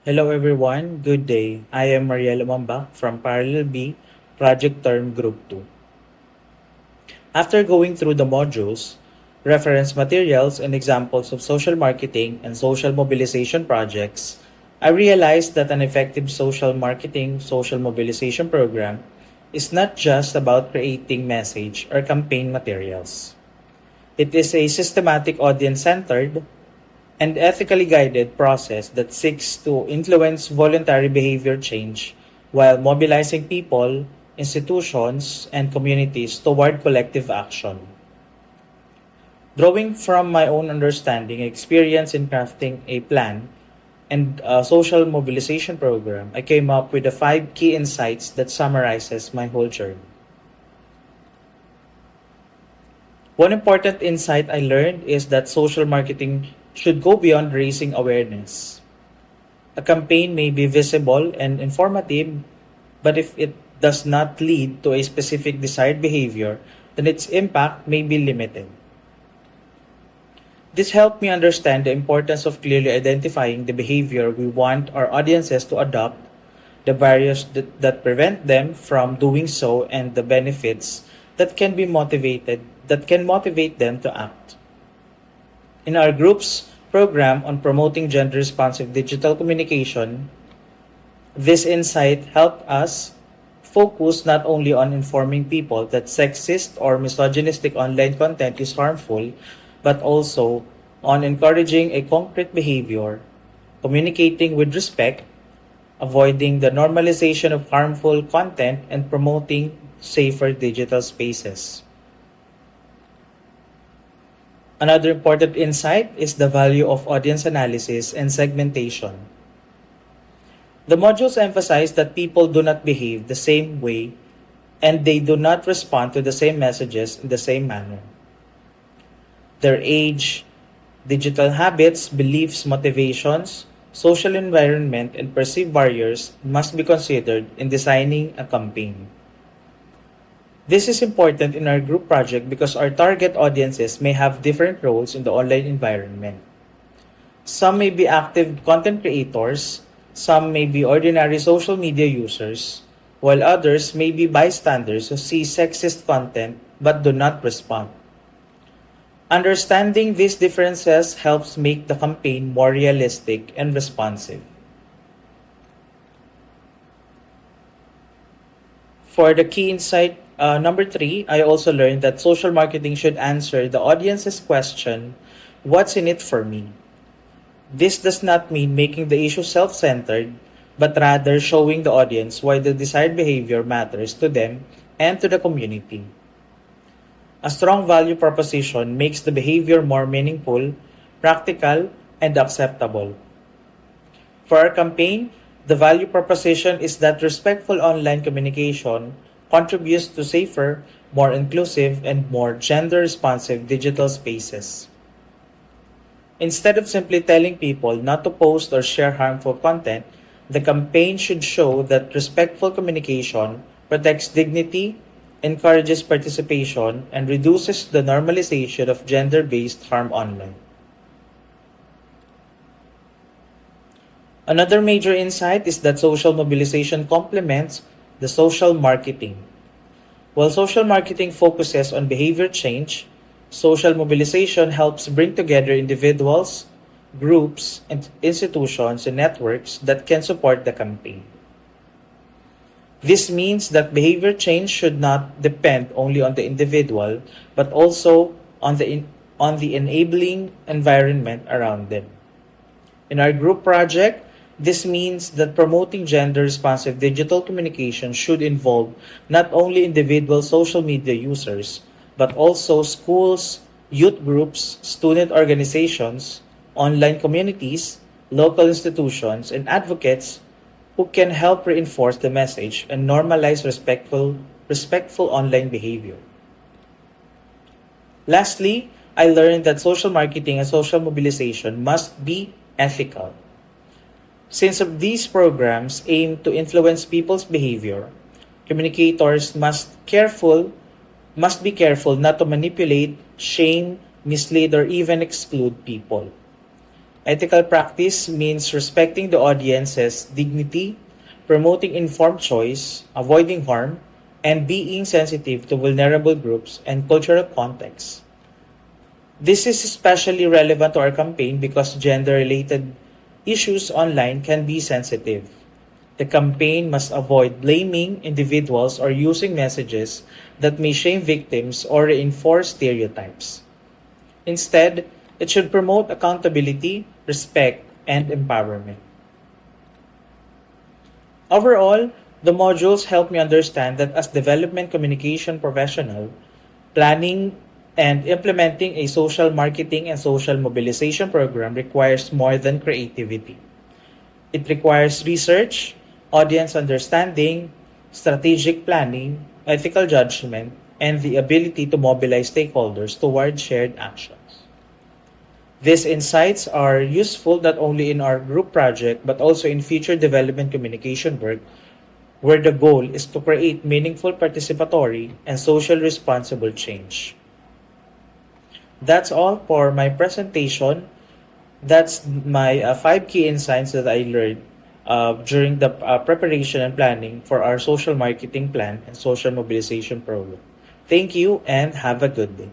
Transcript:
Hello everyone, good day. I am Mariela Mamba from Parallel B, Project Term Group 2. After going through the modules, reference materials and examples of social marketing and social mobilization projects, I realized that an effective social marketing, social mobilization program is not just about creating message or campaign materials. It is a systematic audience-centered and ethically guided process that seeks to influence voluntary behavior change while mobilizing people, institutions, and communities toward collective action. Drawing from my own understanding and experience in crafting a plan and a social mobilization program, I came up with the 5 key insights that summarizes my whole journey. One important insight I learned is that social marketing should go beyond raising awareness. A campaign may be visible and informative, but if it does not lead to a specific desired behavior, then its impact may be limited. This helped me understand the importance of clearly identifying the behavior we want our audiences to adopt, the barriers that prevent them from doing so, and the benefits that can motivate them to act. In our group's program on promoting gender-responsive digital communication, this insight helped us focus not only on informing people that sexist or misogynistic online content is harmful, but also on encouraging a concrete behavior, communicating with respect, avoiding the normalization of harmful content, and promoting safer digital spaces. Another important insight is the value of audience analysis and segmentation. The modules emphasize that people do not behave the same way and they do not respond to the same messages in the same manner. Their age, digital habits, beliefs, motivations, social environment, and perceived barriers must be considered in designing a campaign. This is important in our group project because our target audiences may have different roles in the online environment. Some may be active content creators, some may be ordinary social media users, while others may be bystanders who see sexist content but do not respond. Understanding these differences helps make the campaign more realistic and responsive. For the key insight number 3, I also learned that social marketing should answer the audience's question, what's in it for me? This does not mean making the issue self-centered, but rather showing the audience why the desired behavior matters to them and to the community. A strong value proposition makes the behavior more meaningful, practical, and acceptable. For our campaign, the value proposition is that respectful online communication contributes to safer, more inclusive, and more gender-responsive digital spaces. Instead of simply telling people not to post or share harmful content, the campaign should show that respectful communication protects dignity, encourages participation, and reduces the normalization of gender-based harm online. Another major insight is that social mobilization complements the social marketing. While social marketing focuses on behavior change, social mobilization helps bring together individuals, groups, and institutions and networks that can support the campaign. This means that behavior change should not depend only on the individual, but also on the enabling environment around them. In our group project, this means that promoting gender-responsive digital communication should involve not only individual social media users, but also schools, youth groups, student organizations, online communities, local institutions, and advocates who can help reinforce the message and normalize respectful online behavior. Lastly, I learned that social marketing and social mobilization must be ethical. Since these programs aim to influence people's behavior, communicators must be careful not to manipulate, shame, mislead, or even exclude people. Ethical practice means respecting the audience's dignity, promoting informed choice, avoiding harm, and being sensitive to vulnerable groups and cultural contexts. This is especially relevant to our campaign because gender-related issues online can be sensitive. The campaign must avoid blaming individuals or using messages that may shame victims or reinforce stereotypes. Instead, it should promote accountability, respect, and empowerment. Overall, the modules help me understand that as development communication professional, planning and implementing a social marketing and social mobilization program requires more than creativity. It requires research, audience understanding, strategic planning, ethical judgment, and the ability to mobilize stakeholders toward shared actions. These insights are useful not only in our group project but also in future development communication work where the goal is to create meaningful participatory and social responsible change. That's all for my presentation. That's my 5 key insights that I learned during the preparation and planning for our social marketing plan and social mobilization program. Thank you and have a good day.